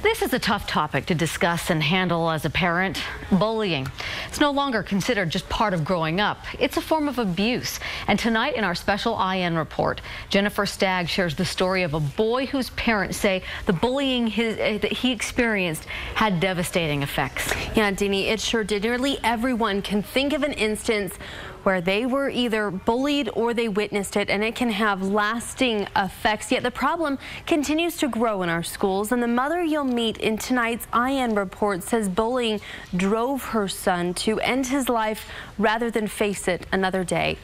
This is a tough topic to discuss and handle as a parent. Bullying. It's no longer considered just part of growing up. It's a form of abuse. And tonight in our special IN report, Jennifer Stagg shares the story of a boy whose parents say the bullying that he experienced had devastating effects. Yeah, Deanie, it sure did. Nearly everyone can think of an instance where they were either bullied or they witnessed it, and it can have lasting effects. Yet the problem continues to grow in our schools, and the mother you'll meet in tonight's IN report says bullying drove her son to end his life rather than face it another day.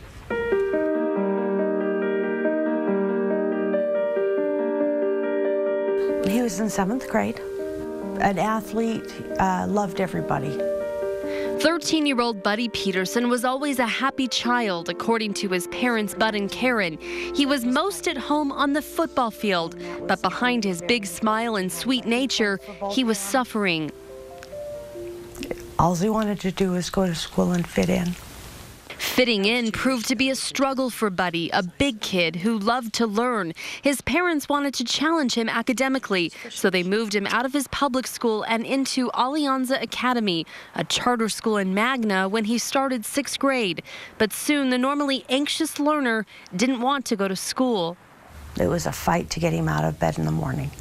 He was in 7th grade, an athlete, loved everybody. 13-year-old Buddy Peterson was always a happy child, according to his parents, Bud and Karen. He was most at home on the football field, but behind his big smile and sweet nature, he was suffering. All he wanted to do was go to school and fit in. Fitting in proved to be a struggle for Buddy, a big kid who loved to learn. His parents wanted to challenge him academically, so they moved him out of his public school and into Alianza Academy, a charter school in Magna, when he started 6th grade. But soon, the normally anxious learner didn't want to go to school. It was a fight to get him out of bed in the morning.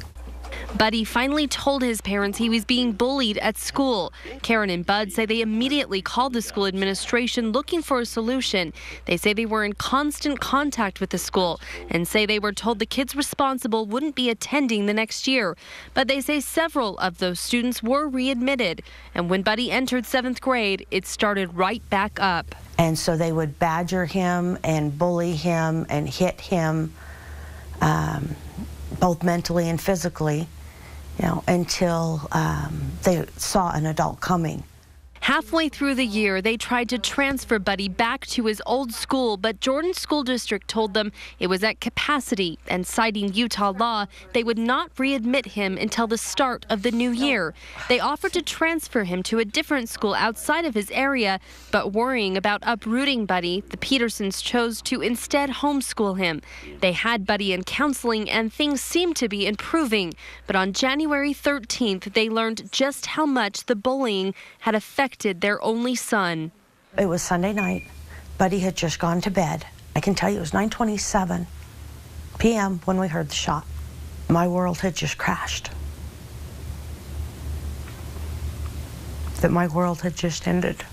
Buddy finally told his parents he was being bullied at school. Karen and Bud say they immediately called the school administration looking for a solution. They say they were in constant contact with the school and say they were told the kids responsible wouldn't be attending the next year. But they say several of those students were readmitted. And when Buddy entered 7th grade, it started right back up. And so they would badger him and bully him and hit him, both mentally and physically, until they saw an adult coming. Halfway through the year, they tried to transfer Buddy back to his old school, but Jordan School District told them it was at capacity, and citing Utah law, they would not readmit him until the start of the new year. They offered to transfer him to a different school outside of his area, but worrying about uprooting Buddy, the Petersons chose to instead homeschool him. They had Buddy in counseling, and things seemed to be improving. But on January 13th, they learned just how much the bullying had affected their only son. It was Sunday night. Buddy had just gone to bed. I can tell you it was 9:27 p.m. when we heard the shot. My world had just crashed. That my world had just ended.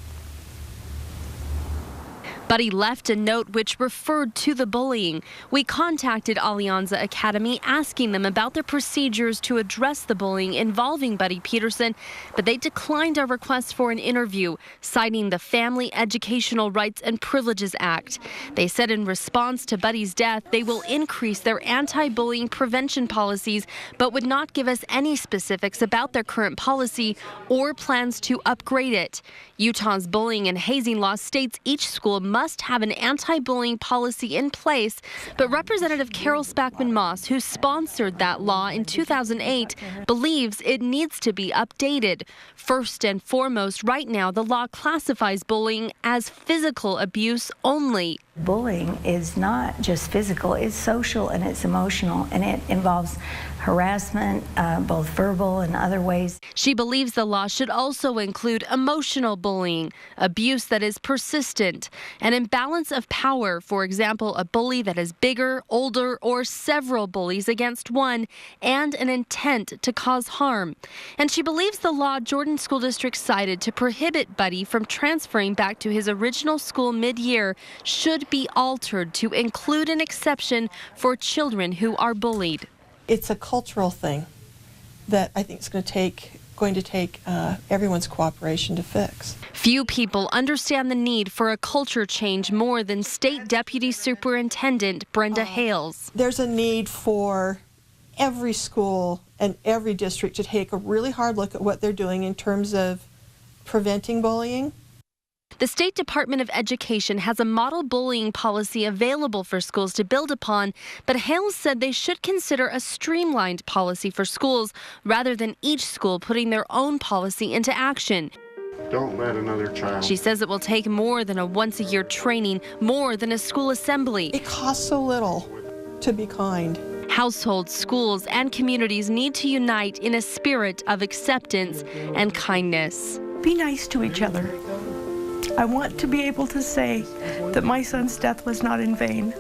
Buddy left a note which referred to the bullying. We contacted Alianza Academy asking them about their procedures to address the bullying involving Buddy Peterson, but they declined our request for an interview, citing the Family Educational Rights and Privileges Act. They said in response to Buddy's death, they will increase their anti-bullying prevention policies, but would not give us any specifics about their current policy or plans to upgrade it. Utah's bullying and hazing law states each school must have an anti-bullying policy in place, but Representative Carol Spackman Moss, who sponsored that law in 2008, believes it needs to be updated. First and foremost, right now, the law classifies bullying as physical abuse only. Bullying is not just physical, it's social and it's emotional, and it involves harassment, both verbal and other ways. She believes the law should also include emotional bullying, abuse that is persistent, an imbalance of power, for example, a bully that is bigger, older, or several bullies against one, and an intent to cause harm. And she believes the law Jordan School District cited to prohibit Buddy from transferring back to his original school mid-year should be altered to include an exception for children who are bullied. It's a cultural thing that I think is going to take everyone's cooperation to fix. Few people understand the need for a culture change more than State Deputy Superintendent Brenda Hales. There's a need for every school and every district to take a really hard look at what they're doing in terms of preventing bullying. The State Department of Education has a model bullying policy available for schools to build upon, but Hales said they should consider a streamlined policy for schools rather than each school putting their own policy into action. Don't let another child. She says it will take more than a once-a-year training, more than a school assembly. It costs so little to be kind. Households, schools, and communities need to unite in a spirit of acceptance and kindness. Be nice to each other. I want to be able to say that my son's death was not in vain.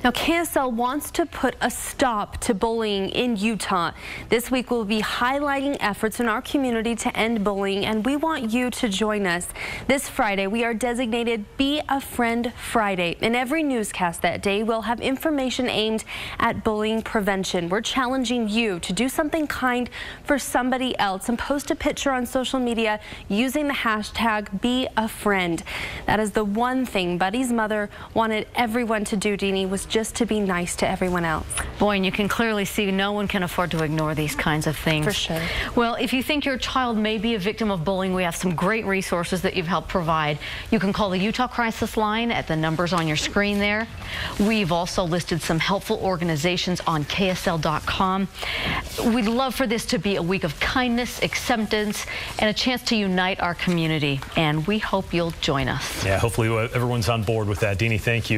Now, KSL wants to put a stop to bullying in Utah. This week, we'll be highlighting efforts in our community to end bullying, and we want you to join us. This Friday, we are designated Be a Friend Friday. In every newscast that day, we'll have information aimed at bullying prevention. We're challenging you to do something kind for somebody else and post a picture on social media using the hashtag #BeAFriend. That is the one thing Buddy's mother wanted everyone to do, Deanie, was just to be nice to everyone else. Boy, and you can clearly see no one can afford to ignore these kinds of things. For sure. Well, if you think your child may be a victim of bullying, we have some great resources that you've helped provide. You can call the Utah Crisis Line at the numbers on your screen there. We've also listed some helpful organizations on KSL.com. We'd love for this to be a week of kindness, acceptance, and a chance to unite our community. And we hope you'll join us. Yeah, hopefully everyone's on board with that. Deanie, thank you.